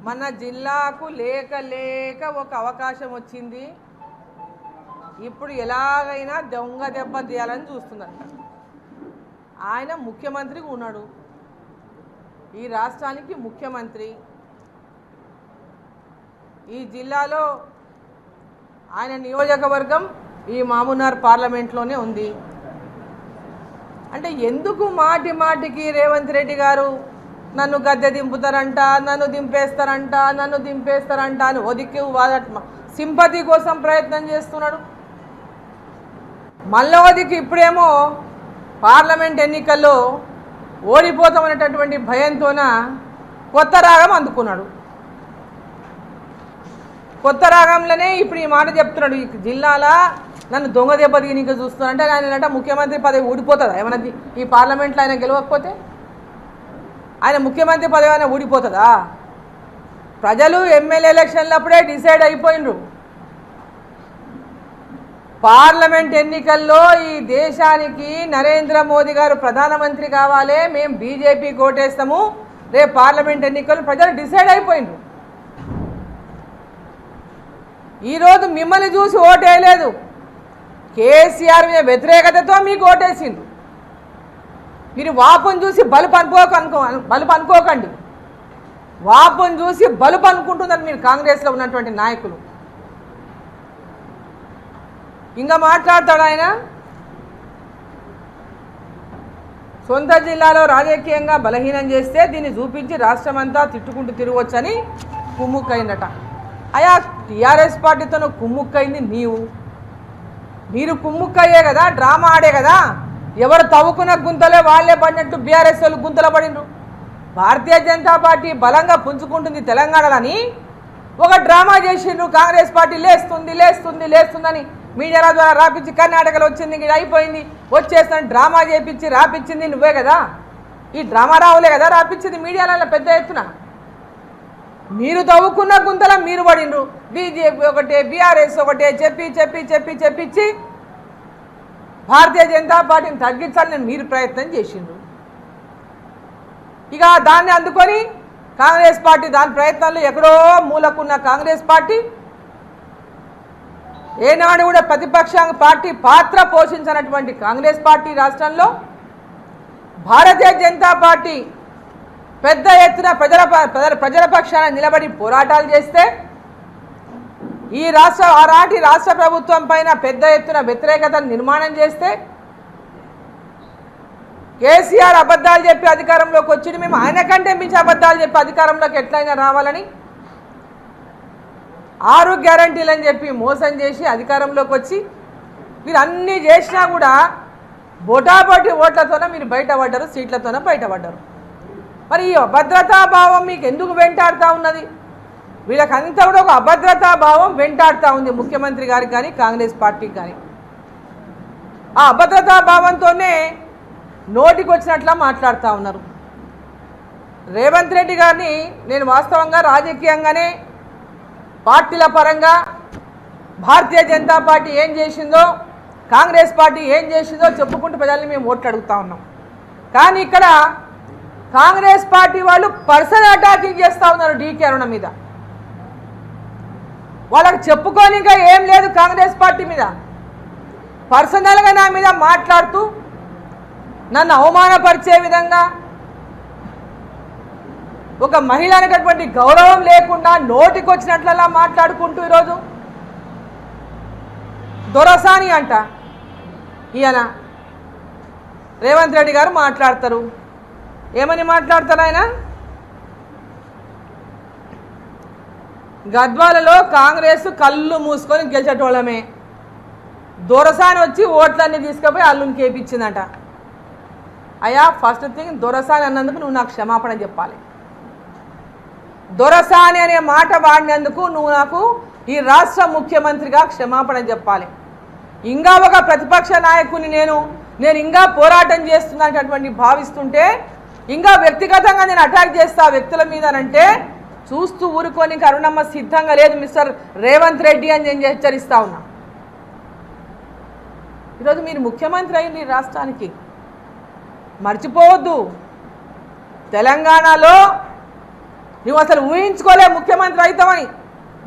మన జిల్లాకు లేక లేక ఒక అవకాశం వచ్చింది. ఇప్పుడు ఎలాగైనా దొంగ దెబ్బ తీయాలని చూస్తున్నారు. ఆయన ముఖ్యమంత్రిగా ఉన్నాడు, ఈ రాష్ట్రానికి ముఖ్యమంత్రి. ఈ జిల్లాలో ఆయన నియోజకవర్గం ఈ మామునార్ పార్లమెంట్లోనే ఉంది. అంటే ఎందుకు మాటి మాటికి రేవంత్ రెడ్డి గారు నన్ను గద్దె దింపుతారంట, నన్ను దింపేస్తారంట అని ఒదిక్కి సింపతి కోసం ప్రయత్నం చేస్తున్నాడు. మళ్ళీ ఒదికి ఇప్పుడేమో పార్లమెంట్ ఎన్నికల్లో ఓడిపోతామనేటటువంటి భయంతోన కొత్త రాగం అందుకున్నాడు. కొత్త రాగంలోనే ఇప్పుడు ఈ మాట చెప్తున్నాడు. ఈ జిల్లాలో నన్ను దొంగ దెబ్బ తీయనీకి చూస్తున్నాడంటే ఆయన ముఖ్యమంత్రి పదవి ఊడిపోతుందా? ఏమన్నా ఈ పార్లమెంట్లో ఆయన గెలవకపోతే ఆయన ముఖ్యమంత్రి పదవి అయినా ఊడిపోతుందా? ప్రజలు ఎమ్మెల్యే ఎలక్షన్లప్పుడే డిసైడ్ అయిపోయినరు. పార్లమెంట్ ఎన్నికల్లో ఈ దేశానికి నరేంద్ర మోదీ గారు ప్రధానమంత్రి కావాలి, మేము బీజేపీకి ఓటేస్తాము, రేపు పార్లమెంట్ ఎన్నికల్లో ప్రజలు డిసైడ్ అయిపోయినరు. ఈరోజు మిమ్మల్ని చూసి ఓటేయలేదు, కేసీఆర్ మీద వ్యతిరేకతతో మీకు ఓటేసిండ్రు. మీరు వాపును చూసి బలుపు అనుకోకండి. వాపును చూసి బలుపు అనుకుంటున్నారు మీరు కాంగ్రెస్లో ఉన్నటువంటి నాయకులు. ఇంకా మాట్లాడతాడు ఆయన. సొంత జిల్లాలో రాజకీయంగా బలహీనం చేస్తే దీన్ని చూపించి రాష్ట్రమంతా తిట్టుకుంటూ తిరగవచ్చని కుమ్ముక్కైందట. అయా టీఆర్ఎస్ పార్టీతో కుమ్ముక్కైంది మీరు కుమ్ముక్కయ్యే కదా, డ్రామా ఆడే కదా. ఎవరు తవ్వుకున్న గుంతలే వాళ్ళే పడినట్టు బీఆర్ఎస్ వాళ్ళు గుంతలు పడినరు. భారతీయ జనతా పార్టీ బలంగా పుంజుకుంటుంది తెలంగాణలని ఒక డ్రామా చేసిండ్రు. కాంగ్రెస్ పార్టీ లేస్తుందని మీడియాల ద్వారా రాపించి కర్ణాటకలో వచ్చింది, ఇది అయిపోయింది, వచ్చేస్తాను డ్రామా చేపించి రాపించింది నువ్వే కదా. ఈ డ్రామా రావులే కదా రాపించింది మీడియాలలో పెద్ద ఎత్తున. మీరు తవ్వుకున్న గుంతల మీరు పడినరు. బీజేపీ ఒకటే, బీఆర్ఎస్ ఒకటే చెప్పించి భారతీయ జనతా పార్టీని తగ్గించాలని మీరు ప్రయత్నం చేసిండ్రు. ఇక దాన్ని అందుకొని కాంగ్రెస్ పార్టీ దాని ప్రయత్నాలు ఎక్కడో మూలకున్న కాంగ్రెస్ పార్టీ ఏనాడు కూడా ప్రతిపక్ష పార్టీ పాత్ర పోషించినటువంటి కాంగ్రెస్ పార్టీ రాష్ట్రంలో భారతీయ జనతా పార్టీ పెద్ద ఎత్తున ప్రజల పక్షాన నిలబడి పోరాటాలు చేస్తే ఈ రాష్ట్ర ప్రభుత్వం పైన పెద్ద ఎత్తున వ్యతిరేకతను నిర్మాణం చేస్తే కేసీఆర్ అబద్ధాలు చెప్పి అధికారంలోకి వచ్చి మేము ఆయన కంటే మించి అబద్ధాలు చెప్పి అధికారంలోకి ఎట్లయినా రావాలని 6 గ్యారంటీలు అని చెప్పి మోసం చేసి అధికారంలోకి వచ్చి మీరు అన్నీ చేసినా కూడా బోటాబోటి ఓట్లతోనే మీరు బయటపడ్డారు, సీట్లతోనే బయటపడ్డారు. మరి ఈ అభద్రతా భావం మీకు ఎందుకు వెంటాడుతూ ఉన్నది? వీళ్ళకంతా కూడా ఒక అభద్రతా భావం వెంటాడుతూ ఉంది ముఖ్యమంత్రి గారికి కానీ కాంగ్రెస్ పార్టీకి కానీ. ఆ అభద్రతా భావంతోనే నోటికి వచ్చినట్లా మాట్లాడుతూ ఉన్నారు. రేవంత్ రెడ్డి గారిని నేను వాస్తవంగా రాజకీయంగానే పార్టీల పరంగా భారతీయ జనతా పార్టీ ఏం చేసిందో, కాంగ్రెస్ పార్టీ ఏం చేసిందో చెప్పుకుంటూ ప్రజల్ని మేము ఓట్లు అడుగుతూ ఉన్నాం. కానీ ఇక్కడ కాంగ్రెస్ పార్టీ వాళ్ళు పర్సనల్ అటాకింగ్ చేస్తూ ఉన్నారు డీకే అరుణ మీద. వాళ్ళకి చెప్పుకోనిక ఏం లేదు కాంగ్రెస్ పార్టీ మీద. పర్సనల్గా నా మీద మాట్లాడుతూ నన్ను అవమానపరిచే విధంగా, ఒక మహిళ అనేటటువంటి గౌరవం లేకుండా నోటికి వచ్చినట్లలా మాట్లాడుకుంటూ ఈరోజు దొరసాని అంట ఈయన రేవంత్ రెడ్డి గారు మాట్లాడతారు. ఏమని మాట్లాడతారు ఆయన? గద్వాలలో కాంగ్రెస్ కళ్ళు మూసుకొని గెలిచేటోళ్ళమే, దొరసాని వచ్చి ఓట్లన్నీ తీసుకుపోయి అల్లుని కేపించిందట. అయ్యా ఫస్ట్ థింగ్, దొరసాని అన్నందుకు నువ్వు నాకు క్షమాపణ చెప్పాలి. దొరసాని అనే మాట వాడినందుకు నువ్వు నాకు ఈ రాష్ట్ర ముఖ్యమంత్రిగా క్షమాపణ చెప్పాలి. ఇంకా ఒక ప్రతిపక్ష నాయకుని నేను ఇంకా పోరాటం చేస్తున్నటువంటి భావిస్తుంటే, ఇంకా వ్యక్తిగతంగా నేను అటాక్ చేస్తా వ్యక్తుల మీదనంటే చూస్తూ ఊరుకొని అరుణమ్మ సిద్ధంగా లేదు మిస్టర్ రేవంత్ రెడ్డి అని నేను హెచ్చరిస్తా ఉన్నా. ఈరోజు మీరు ముఖ్యమంత్రి అయింది ఈ రాష్ట్రానికి, మర్చిపోవద్దు. తెలంగాణలో నువ్వు అసలు ఊహించుకోలే ముఖ్యమంత్రి అవుతావని.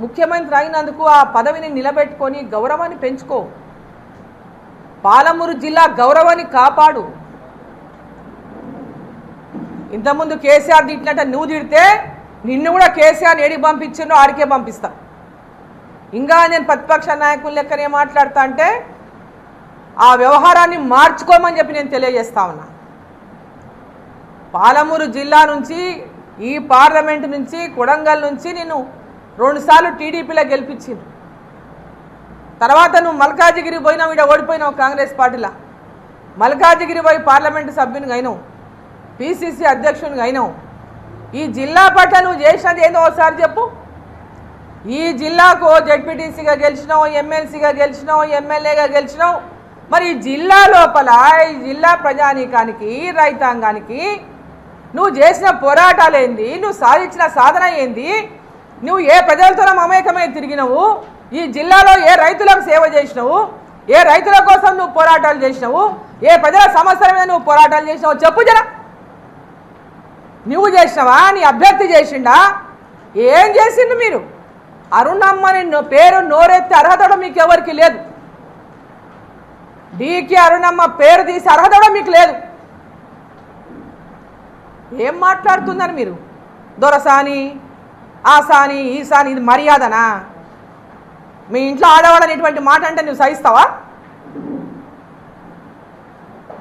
ముఖ్యమంత్రి అయినందుకు ఆ పదవిని నిలబెట్టుకొని గౌరవాన్ని పెంచుకో. పాలమూరు జిల్లా గౌరవాన్ని కాపాడు. ఇంతకుముందు కేసీఆర్ తిట్టినట్ట నువ్వు తిడితే నిన్ను కూడా కేసీఆర్ ఏడికి పంపించినో ఆడికే పంపిస్తా. ఇంకా నేను ప్రతిపక్ష నాయకుల లెక్కనే మాట్లాడతా అంటే ఆ వ్యవహారాన్ని మార్చుకోమని చెప్పి నేను తెలియజేస్తా ఉన్నా. పాలమూరు జిల్లా నుంచి, ఈ పార్లమెంటు నుంచి, కొడంగల్ నుంచి నిన్ను 2 సార్లు టీడీపీలో గెలిపించింది. తర్వాత నువ్వు మల్కాజిగిరి పోయినావు, ఇక్కడ ఓడిపోయినావు కాంగ్రెస్ పార్టీలో. మల్కాజిగిరి పోయి పార్లమెంటు సభ్యునిగా అయినావు, పిసిసి అధ్యక్షునిగా అయినావు. ఈ జిల్లా పట్ల నువ్వు చేసినది ఏందో ఒకసారి చెప్పు. ఈ జిల్లాకు జెడ్పీటీసీగా గెలిచినావు, ఎమ్మెల్సీగా గెలిచినావు, ఎమ్మెల్యేగా గెలిచినావు. మరి ఈ జిల్లా లోపల ఈ జిల్లా ప్రజానీకానికి, రైతాంగానికి నువ్వు చేసిన పోరాటాలు ఏంది, నువ్వు సాధించిన సాధన ఏంది, నువ్వు ఏ ప్రజలతో మమేకమై తిరిగినవు, ఈ జిల్లాలో ఏ రైతులకు సేవ చేసినావు, ఏ రైతుల కోసం నువ్వు పోరాటాలు చేసినావు, ఏ ప్రజల సమస్యల మీద నువ్వు పోరాటాలు చేసినావు చెప్పు జరా. నువ్వు చేసినావా, నీ అభ్యర్థి చేసిండా, ఏం చేసిండు మీరు? అరుణమ్మని పేరు నోరెత్తే అర్హత కూడా మీకు ఎవరికి లేదు. డీకే అరుణమ్మ పేరు తీసే అర్హత కూడా మీకు లేదు. ఏం మాట్లాడుతున్నారు మీరు? దొరసాని, ఆసాని, ఈసాని, ఇది మర్యాదనా? మీ ఇంట్లో ఆడవాళ్ళని ఇటువంటి మాట అంటే నువ్వు సహిస్తావా?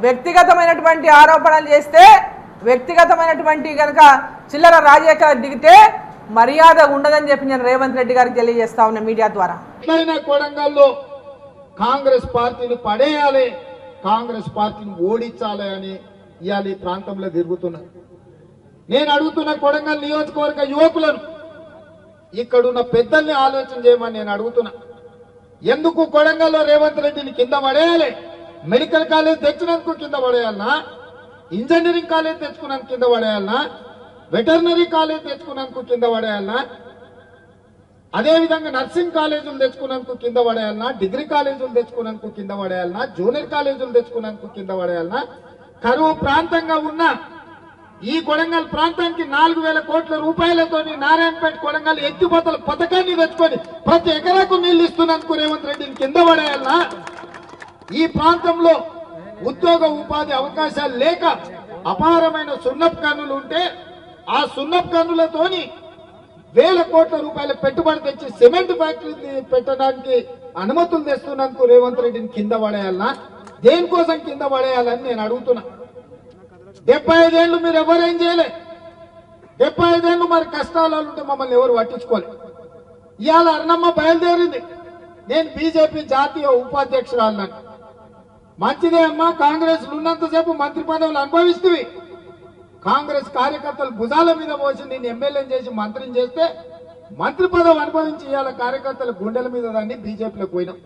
వ్యక్తిగతమైనటువంటి ఆరోపణలు చేస్తే, వ్యక్తిగతమైనటువంటి కనుక చిల్లర రాజకీయాలు దిగితే మర్యాద ఉండదని చెప్పి నేను రేవంత్ రెడ్డి గారికి తెలియజేస్తా ఉన్నా మీడియా ద్వారా. కొడంగల్లో కాంగ్రెస్ పార్టీని పడేయాలి, కాంగ్రెస్ పార్టీని ఓడించాలి అని ఇవాళ ఈ ప్రాంతంలో తిరుగుతున్నారు. నేను అడుగుతున్న కొడంగల్ నియోజకవర్గ యువకులను, ఇక్కడున్న పెద్దల్ని ఆలోచన చేయమని నేను అడుగుతున్నా. ఎందుకు కొడంగల్లో రేవంత్ రెడ్డిని కింద పడేయాలి? మెడికల్ కాలేజ్ తెచ్చినందుకు కింద పడేయాలనా? ఇంజనీరింగ్ కాలేజ్ తెచ్చుకున్నందుకు కింద పడేయాలనా? వెటర్నరీ కాలేజ్ తెచ్చుకున్నందుకు కింద పడేయాలనా? అదేవిధంగా నర్సింగ్ కాలేజీలు తెచ్చుకున్నందుకు కింద పడేయాలనా? డిగ్రీ కాలేజీలు తెచ్చుకున్నందుకు కింద పడేయాలనా? జూనియర్ కాలేజీలు తెచ్చుకున్నందుకు కింద పడేయాలనా? కరువు ప్రాంతంగా ఉన్న ఈ కొడంగల్ ప్రాంతానికి 4,000 కోట్ల రూపాయలతోని నారాయణపేట కొడంగల్ ఎత్తిపోతల పథకాన్ని తెచ్చుకొని ప్రతి ఎకరాకు నీళ్లు ఇస్తున్నందుకు రేవంత్ రెడ్డిని కింద పడేయాలనా? ఈ ప్రాంతంలో ఉద్యోగ ఉపాధి అవకాశాలు లేక అపారమైన సున్నపు కన్నులు ఉంటే ఆ సున్నపు కన్నులతోని 1,000 కోట్ల రూపాయల పెట్టుబడి తెచ్చి సిమెంట్ ఫ్యాక్టరీ పెట్టడానికి అనుమతులు తెస్తున్నందుకు రేవంత్ రెడ్డిని కింద పడేయాలనా? దేనికోసం కింద పడేయాలని నేను అడుగుతున్నా. 75 ఏళ్ళు మీరు ఎవరేం చేయలే. 75 ఏళ్ళు మరి కష్టాలు ఉంటే మమ్మల్ని ఎవరు పట్టించుకోలే. ఇవాళ అరుణమ్మ బయలుదేరింది, నేను బీజేపీ జాతీయ ఉపాధ్యక్షురాలను. మంచిదే అమ్మా, కాంగ్రెస్ ఉన్నంతసేపు మంత్రి పదవులు అనుభవిస్తుంది. కాంగ్రెస్ కార్యకర్తలు భుజాల మీద పోసి నేను ఎమ్మెల్యేని చేసి మంత్రిని చేస్తే మంత్రి పదవి అనుభవించి ఇవాళ కార్యకర్తల గుండెల మీద దాన్ని బీజేపీలోకి పోయినాం.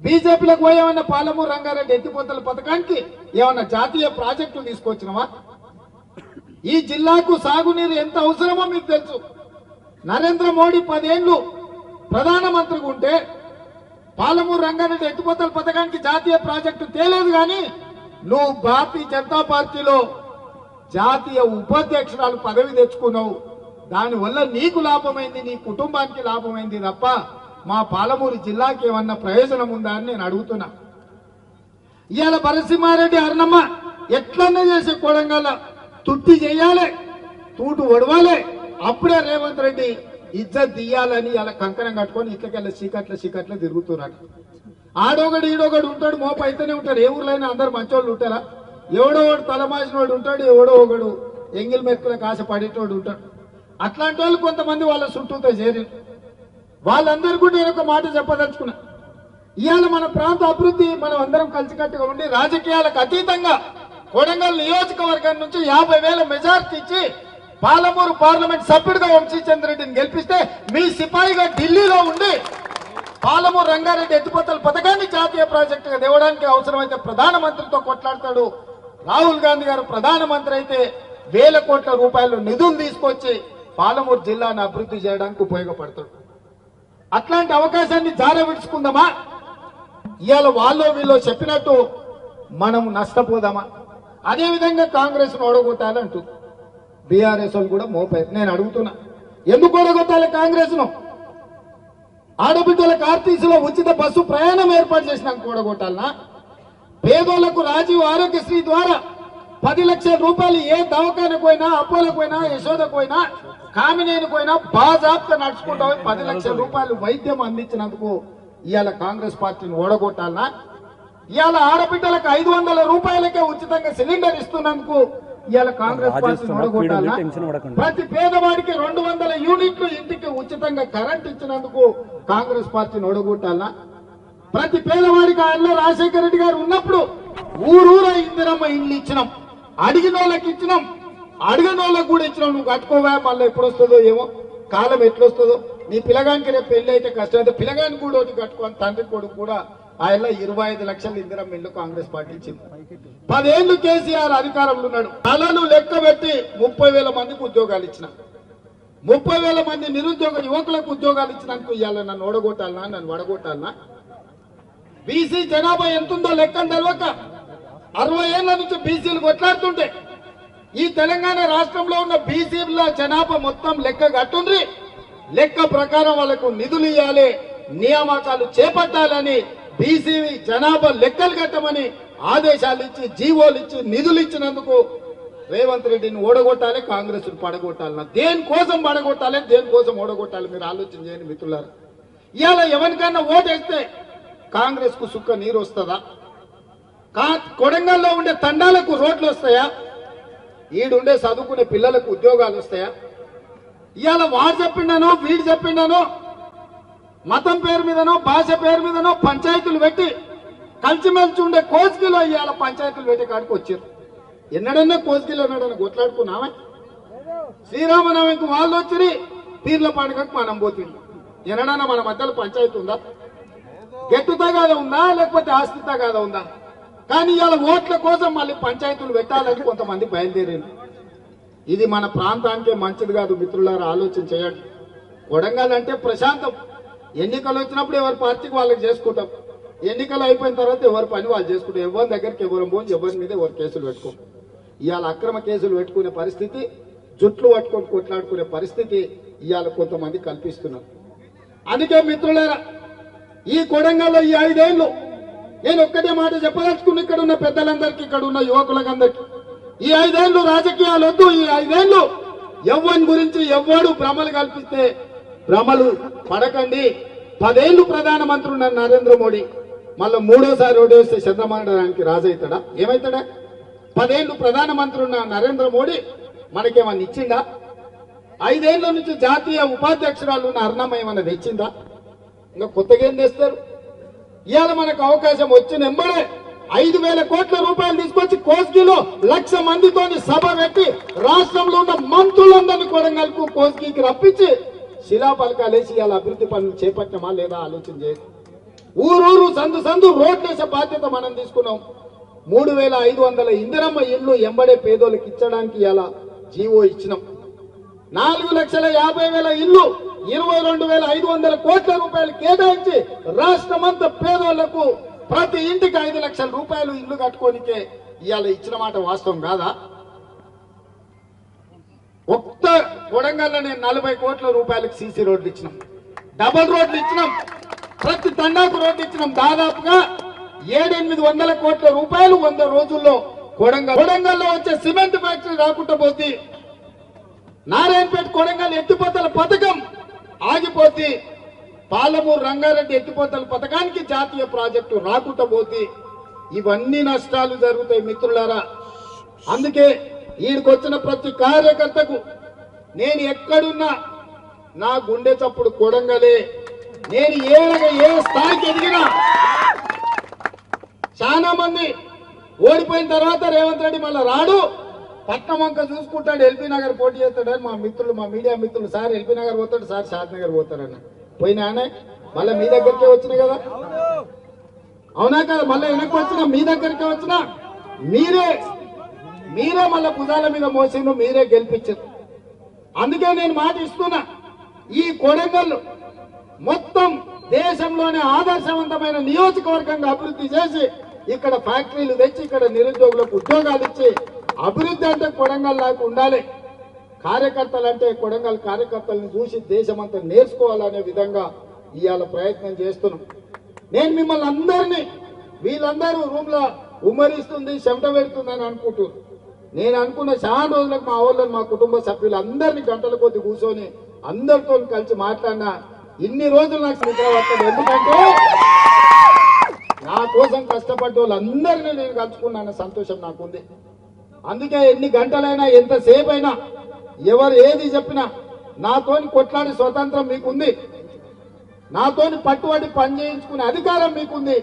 బీజేపీలోకి పోయామన్న పాలమూరు రంగారెడ్డి ఎత్తిపోతల పథకానికి ఏమన్నా జాతీయ ప్రాజెక్టులు తీసుకొచ్చినావా? ఈ జిల్లాకు సాగునీరు ఎంత అవసరమో మీకు తెలుసు. నరేంద్ర మోడీ 10 ఏళ్లు ప్రధానమంత్రిగా ఉంటే పాలమూరు రంగారెడ్డి ఎత్తిపోతల పథకానికి జాతీయ ప్రాజెక్టు తేలేదు. కానీ నువ్వు భారతీయ జనతా పార్టీలో జాతీయ ఉపాధ్యక్షురాలు పదవి తెచ్చుకున్నావు. దానివల్ల నీకు లాభమైంది, నీ కుటుంబానికి లాభమైంది తప్ప మా పాలమూరు జిల్లాకి ఏమన్నా ప్రయోజనం ఉందా అని నేను అడుగుతున్నా. ఇవాళ భరసింహారెడ్డి అరుణమ్మ ఎట్లన్నా చేసే కొడంగల్ తుట్టి చేయాలి, తూటు ఒడవాలి, అప్పుడే రేవంత్ రెడ్డి ఇజ్జత్ తీయాలని ఇలా కంకణం కట్టుకొని ఇట్లకెళ్ళి చీకట్ల తిరుగుతున్నాడు. ఆడొకడు ఈడొకడు ఉంటాడు, మోప అయితేనే ఉంటాడు. ఏ ఊర్లో అయినా అందరు మంచోళ్ళు ఉంటారా? ఎవడో ఒకడు తలమాసినోడు ఉంటాడు, ఎవడో ఒకడు ఎంగిల్ మెక్కులకు ఆశ పడేటోడు ఉంటాడు. అట్లాంటి వాళ్ళు కొంతమంది వాళ్ళ చుట్టూతో చేరి వాళ్ళందరూ కూడా నేను ఒక మాట చెప్పదలుచుకున్నా. ఇవాళ మన ప్రాంత అభివృద్ధి మనం అందరం కలిసికట్టుగా ఉండి రాజకీయాలకు అతీతంగా కొడంగల్ నియోజకవర్గం నుంచి 50,000 మెజార్టీ ఇచ్చి పాలమూరు పార్లమెంట్ సభ్యుడిగా వంశీచంద్రెడ్డిని గెలిపిస్తే మీ సిపాయిగా ఢిల్లీలో ఉండి పాలమూరు రంగారెడ్డి ఎత్తిపోతల పథకాన్ని జాతీయ ప్రాజెక్టుగా తేవడానికి అవసరమైతే ప్రధానమంత్రితో కొట్లాడతాడు. రాహుల్ గాంధీ గారు ప్రధానమంత్రి అయితే 1,000 కోట్ల రూపాయలు నిధులు తీసుకొచ్చి పాలమూరు జిల్లాను అభివృద్ధి చేయడానికి ఉపయోగపడతాడు. అట్లాంటి అవకాశాన్ని జారవిడుచుకుందామా? ఇవాళ వాళ్ళు వీళ్ళు చెప్పినట్టు మనం నష్టపోదామా? అదేవిధంగా కాంగ్రెస్ ఓడగొట్టాలంటుంది. బీఆర్ఎస్ వాళ్ళు కూడా మోపారు. నేను అడుగుతున్నా, ఎందుకు ఓడగొట్టాలి కాంగ్రెస్ ను? ఆడబిడ్డలకు ఆర్టీసీలో ఉచిత బస్సు ప్రయాణం ఏర్పాటు చేసినాక కూడగొట్టాలనా? పేదోళ్లకు రాజీవ్ ఆరోగ్యశ్రీ ద్వారా 10 లక్షల రూపాయలు ఏ దవాఖానకు పోయినా, అపోలకు పోయినా, యశోదకు పోయినా, కామినేనికి పోయినా బాజాబ్తా నడుచుకుంటా 10 లక్షల రూపాయలు వైద్యం అందించినందుకు ఇవాళ కాంగ్రెస్ పార్టీని ఓడగొట్టాలనా? ఇవాళ ఆడబిడ్డలకు 500 రూపాయలకే ఉచితంగా సిలిండర్ ఇస్తున్నందుకు ఇవాళ కాంగ్రెస్ పార్టీని ఓడగొట్టాలనా? ప్రతి పేదవాడికి 200 యూనిట్లు ఇంటికి ఉచితంగా కరెంట్ ఇచ్చినందుకు కాంగ్రెస్ పార్టీని ఓడగొట్టాలనా? ప్రతి పేదవాడికి ఆయన రాజశేఖర రెడ్డి గారు ఉన్నప్పుడు ఊరూరా ఇందిరమ్మ ఇల్లు ఇచ్చినాం, అడిగిన వాళ్ళకి ఇచ్చినాం, అడిగిన వాళ్ళకి కూడా ఇచ్చినాం. నువ్వు కట్టుకోవా, మళ్ళీ ఎప్పుడు వస్తుందో ఏమో, కాలం ఎట్లొస్తుందో. నీ పిల్లగానికి రేపు పెళ్లి అయితే కష్టం అయితే పిల్లగానికి కూడా ఒకటి కట్టుకోని తండ్రి కొడుకు కూడా ఆయన 25 లక్షల ఇందిరమ్మ ఇల్లు కాంగ్రెస్ పార్టీ ఇచ్చింది. 10 ఏళ్లు కేసీఆర్ అధికారంలో ఉన్నాడు. కళలు లెక్క పెట్టి 30,000 మందికి ఉద్యోగాలు ఇచ్చిన, 30,000 మంది నిరుద్యోగ యువకులకు ఉద్యోగాలు ఇచ్చినందుకు ఇవాళ నన్ను ఓడగొట్టాలనా, నన్ను వడగొట్టాలనా? బీసీ జనాభా ఎంతుందో లెక్కను తెలవక 60 ఏళ్ల నుంచి బీసీలు కొట్లాడుతుంటే ఈ తెలంగాణ రాష్ట్రంలో ఉన్న బీసీల జనాభా మొత్తం లెక్క కట్టుండ్రి, లెక్క ప్రకారం వాళ్ళకు నిధులు ఇవ్వాలి, నియామకాలు చేపట్టాలని, బీసీ జనాభా లెక్కలు కట్టమని ఆదేశాలు ఇచ్చి, జీవోలు ఇచ్చి, నిధులు ఇచ్చినందుకు రేవంత్ రెడ్డిని ఓడగొట్టాలి, కాంగ్రెస్ పడగొట్టాలన్నా? దేనికోసం పడగొట్టాలి, దేనికోసం ఓడగొట్టాలి? మీరు ఆలోచన చేయండి మిత్రులారా. ఇవాళ ఎవరికైనా ఓటేస్తే కాంగ్రెస్ కు సుక్క నీరు వస్తుందా? కొడంగల్లో ఉండే తండాలకు రోడ్లు వస్తాయా? ఈడుండే చదువుకునే పిల్లలకు ఉద్యోగాలు వస్తాయా? ఇవాళ వాడు చెప్పిండానో వీడు చెప్పిండానో మతం పేరు మీదనో భాష పేరు మీదనో పంచాయతీలు పెట్టి కలిసిమెలిసి ఉండే కోస్గిలో ఇవాళ పంచాయతీలు పెట్టి కాడికి వచ్చారు. ఎన్నడన్నా కోస్గిలో ఎన్నడన్నా కొట్లాడుకున్నామే? శ్రీరామనవమికి వాళ్ళు వచ్చి పీర్ల పండుగకు మనం పోతుంది. ఎన్నడన్నా మన మధ్యలో పంచాయతీ ఉందా? గెట్టు తగాదా ఉందా, లేకపోతే ఆస్తి తగాదా ఉందా? కానీ ఇవాళ ఓట్ల కోసం మళ్ళీ పంచాయతీలు పెట్టాలని కొంతమంది బయలుదేరారు. ఇది మన ప్రాంతానికే మంచిది కాదు మిత్రులారా, ఆలోచన చేయండి. కొడంగల్ అంటే ప్రశాంతం. ఎన్నికలు వచ్చినప్పుడు ఎవరి పార్టీకి వాళ్ళకి చేసుకుంటాం, ఎన్నికలు అయిపోయిన తర్వాత ఎవరి పని వాళ్ళు చేసుకుంటాం. ఎవరి దగ్గరికి ఎవరు పోయి ఎవరి మీద ఎవరు కేసులు పెట్టుకోం. ఇవాళ అక్రమ కేసులు పెట్టుకునే పరిస్థితి, జుట్లు పట్టుకొని కొట్లాడుకునే పరిస్థితి ఇవాళ కొంతమంది కల్పిస్తున్నారు. అందుకే మిత్రులారా, ఈ కొడంగల్లో ఈ 5 ఏళ్లు నేను ఒక్కటే మాట చెప్పదలుచుకుని ఇక్కడ ఉన్న పెద్దలందరికీ, ఇక్కడ ఉన్న యువకులందరికీ, ఈ 5 ఏళ్లు రాజకీయాలు వద్దు. ఈ 5 ఏళ్లు ఎవ్వని గురించి ఎవ్వడు భ్రమలు కల్పిస్తే భ్రమలు పడకండి. 10 ఏళ్లు ప్రధానమంత్రి ఉన్న నరేంద్ర మోడీ మళ్ళీ 3వసారి ఓడేస్తే చంద్రమండలానికి రాజవుతాడా? ఏమవుతాడా? 10 ఏళ్లు ప్రధానమంత్రి ఉన్న నరేంద్ర మోడీ మనకేమన్నా ఇచ్చిందా? 5 ఏళ్ల నుంచి జాతీయ ఉపాధ్యక్షురాలు ఉన్న అరుణమ్మ ఏమన్నా తెచ్చిందా? ఇంకా కొత్తగా ఏం తెస్తారు? ఇవాళ మనకు అవకాశం వచ్చిన ఎంబడే 5,000 కోట్ల రూపాయలు తీసుకొచ్చి కోస్గిలో 1,00,000 మందితోని సభ పెట్టి రాష్ట్రంలో ఉన్న మంత్రులందరినీ కొడంగల్కు కోస్గికి రప్పించి శిలాఫలకాలేసి ఇవాళ అభివృద్ధి పనులు చేపట్టామా లేదా ఆలోచన చేసి, ఊరూరు సందు సందు రోడ్లేసే బాధ్యత మనం తీసుకున్నాం. 3,500 ఇందిరమ్మ ఇళ్లు ఎంబడే పేదోళ్ళకి ఇచ్చడానికి ఇవాళ జీవో ఇచ్చినాం. 4,50,000 ఇల్లు 22,500 కోట్ల రూపాయలు కేటాయించి రాష్ట్రమంతా పేదోళ్లకు ప్రతి ఇంటికి 5 లక్షల రూపాయలు ఇల్లు కట్టుకోనికే ఇవాళ ఇచ్చిన మాట వాస్తవం కాదా? ఒక్క కొడంగల్లో నేను 40 కోట్ల రూపాయలకు సీసీ రోడ్లు ఇచ్చినాం, డబుల్ రోడ్లు ఇచ్చినాం, ప్రతి తండాకు రోడ్లు ఇచ్చినాం. దాదాపుగా 700-800 కోట్ల రూపాయలు 100 రోజుల్లో కొడంగల్లో వచ్చే సిమెంట్ ఫ్యాక్టరీ రాకుండా పోతే, నారాయణపేట కొడంగల్ ఎత్తిపోతల పథకం ఆగిపోతే, పాలమూరు రంగారెడ్డి ఎత్తిపోతల పథకానికి జాతీయ ప్రాజెక్టు రాకుండా పోతే ఇవన్నీ నష్టాలు జరుగుతాయి మిత్రులారా. అందుకే ఈడికొచ్చిన ప్రతి కార్యకర్తకు నేను ఎక్కడున్నా నా గుండె చప్పుడు కొడంగలే. నేను ఏ స్థాయికి ఎదిగినా, చాలా మంది ఓడిపోయిన తర్వాత రేవంత్ రెడ్డి మళ్ళీ రాడు, పట్నం వంక చూసుకుంటాడు, ఎల్బీ నగర్ పోటీ చేస్తాడని మా మిత్రులు, మా మీడియా మిత్రులు, సార్ ఎల్బీ నగర్ పోతాడు, సార్ షాద్ నగర్ పోతారన్న పోయినానే మళ్ళీ మీ దగ్గరికే వచ్చినాయి కదా, అవునా కదా? మళ్ళీ వెనక్కి వచ్చినా మీ దగ్గరికే వచ్చినా మీరే మళ్ళీ భుజాల మీద మోసిండు, మీరే గెలిపించారు. అందుకే నేను మాట ఇస్తున్నా, ఈ కొడంగల్ మొత్తం దేశంలోనే ఆదర్శవంతమైన నియోజకవర్గంగా అభివృద్ధి చేసి ఇక్కడ ఫ్యాక్టరీలు తెచ్చి ఇక్కడ నిరుద్యోగులకు ఉద్యోగాలు ఇచ్చి అభివృద్ధి అంటే కొడంగల్ లాగా ఉండాలి. కార్యకర్తలు అంటే కొడంగల్ కార్యకర్తలను చూసి దేశమంతా నేర్చుకోవాలనే విధంగా ఇవాళ ప్రయత్నం చేస్తున్నాం. నేను మిమ్మల్ని అందరినీ వీళ్ళందరూ రూమ్ లో ఉమ్మరిస్తుంది చెమట పెడుతుందని అనుకుంటున్నారు. నేను అనుకున్న చాలా రోజులకు మా వాళ్ళని మా కుటుంబ సభ్యులు అందరినీ గంటల కొద్ది కూర్చొని అందరితో కలిసి మాట్లాడినా ఇన్ని రోజులు నాకు నిద్ర పట్టదు. ఎందుకంటే నా కోసం కష్టపడ్డ వాళ్ళందరినీ నేను కలుసుకున్నాను సంతోషం నాకుంది. అందుకే ఎన్ని గంటలైనా ఎంతసేపు అయినా ఎవరు ఏది చెప్పినా నాతోని కొట్లాడే స్వతంత్రం మీకుంది, నాతోని పట్టుబడి పని చేయించుకునే అధికారం మీకుంది.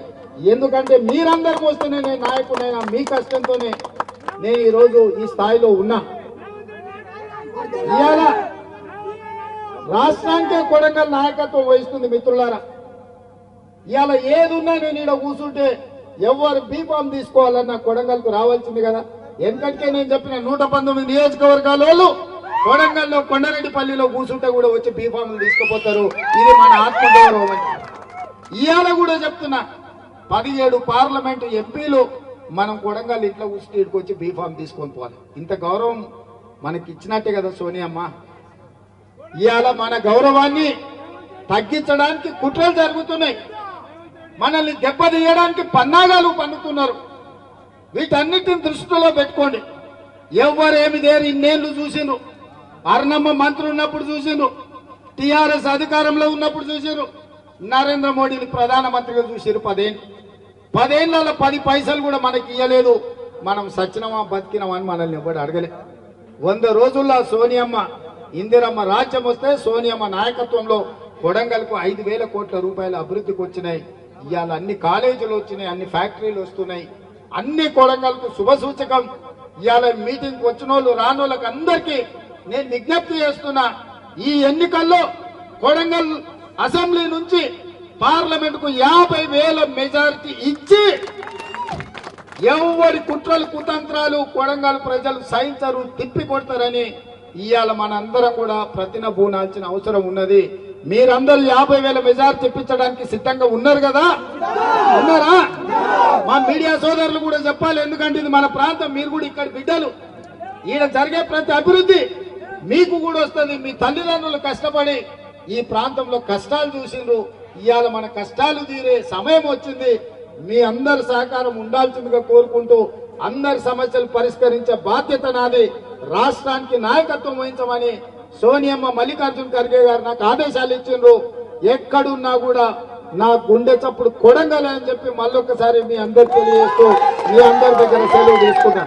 ఎందుకంటే మీరందరి కోసమే నేను నాయకుడైనా మీ కష్టంతోనే నేను ఈరోజు ఈ స్థాయిలో ఉన్నా. ఇవాళ రాష్ట్రానికే కొడంగల్ నాయకత్వం వహిస్తుంది మిత్రులారా. ఇవాళ ఏది ఉన్నా నేను ఇక్కడ కూర్చుంటే ఎవరు బీఫామ్ తీసుకోవాలన్నా కొడంగల్కు రావాల్సింది కదా. ఎందుకంటే నేను చెప్పిన 119 నియోజకవర్గాల వాళ్ళు కొడంగల్లో కొండరెడ్డిపల్లిలో కూర్చుంటే కూడా వచ్చి బీఫామ్లు తీసుకుపోతారు. ఇది మన ఆత్మగౌరవం. ఇవాళ కూడా చెప్తున్నా 17 పార్లమెంటు ఎంపీలు మనం కొడంగల్ ఇంట్లో కూర్చుంటే ఇక్కడికి వచ్చి బీఫామ్ తీసుకొని పోవాలి. ఇంత గౌరవం మనకి ఇచ్చినట్టే కదా సోనియమ్మ. ఇవాళ మన గౌరవాన్ని తగ్గించడానికి కుట్రలు జరుగుతున్నాయి, మనల్ని దెబ్బతీయడానికి పన్నాగాలు పన్నుతున్నారు. వీటన్నిటిని దృష్టిలో పెట్టుకోండి. ఎవరేమి దేరు ఇన్నేళ్లు చూసిండ్రు. అరుణమ్మ మంత్రి ఉన్నప్పుడు చూసిండ్రు, టీఆర్ఎస్ అధికారంలో ఉన్నప్పుడు చూసిండ్రు, నరేంద్ర మోడీని ప్రధానమంత్రిగా చూసిరు. 10 ఏళ్లలో 10 పైసలు కూడా మనకి ఇయ్యలేదు. మనం సచ్చినమా బతికినమా అని మనల్ని ఎవరు అడగలే. 100 రోజుల్లో సోనియమ్మ ఇందిరమ్మ రాజ్యం వస్తే సోనియమ్మ నాయకత్వంలో కొడంగల్కు 5,000 కోట్ల రూపాయల అభివృద్ధికి వచ్చినాయి. ఇవాళ అన్ని కాలేజీలు వచ్చినాయి, అన్ని ఫ్యాక్టరీలు వస్తున్నాయి, అన్ని కొడంగల్కు శుభ సూచకం. ఇవాళ మీటింగ్ వచ్చిన వాళ్ళు రాని వాళ్ళకి అందరికీ నేను విజ్ఞప్తి చేస్తున్నా, ఈ ఎన్నికల్లో కొడంగల్ అసెంబ్లీ నుంచి పార్లమెంటుకు 50,000 మెజారిటీ ఇచ్చి ఎవరి కుట్రలు కుతంత్రాలు కొడంగల్ ప్రజలు సహించరు, తిప్పి కొడతారని ఇవాళ మనందరం కూడా ప్రతినబూనాల్సిన అవసరం ఉన్నది. మీరందరూ 50,000 మెజారిటీ తెప్పించడానికి సిద్ధంగా ఉన్నారు కదా? ఉన్నారా? మా మీడియా సోదరులు కూడా చెప్పాలి. ఎందుకంటే ఇది మన ప్రాంతం, మీరు కూడా ఇక్కడ బిడ్డలు. ఈడ జరిగే ప్రతి అభివృద్ధి మీకు కూడా వస్తుంది. మీ తల్లిదండ్రులు కష్టపడి ఈ ప్రాంతంలో కష్టాలు చూసిండ్రు. ఇవాళ మన కష్టాలు తీరే సమయం వచ్చింది. మీ అందరి సహకారం ఉండాల్సిందిగా కోరుకుంటూ అందరి సమస్యలు పరిష్కరించే బాధ్యత నాది. రాష్ట్రానికి నాయకత్వం వహించమని సోనియమ్మ మల్లికార్జున ఖర్గే గారు నాకు ఆదేశాలు ఇచ్చిండ్రు. ఎక్కడున్నా కూడా నా గుండె చప్పుడు కొడంగల్ అని చెప్పి మళ్ళొక్కసారి మీ అందరు తెలియజేస్తూ మీ అందరి దగ్గర సెలవు తీసుకుంటా.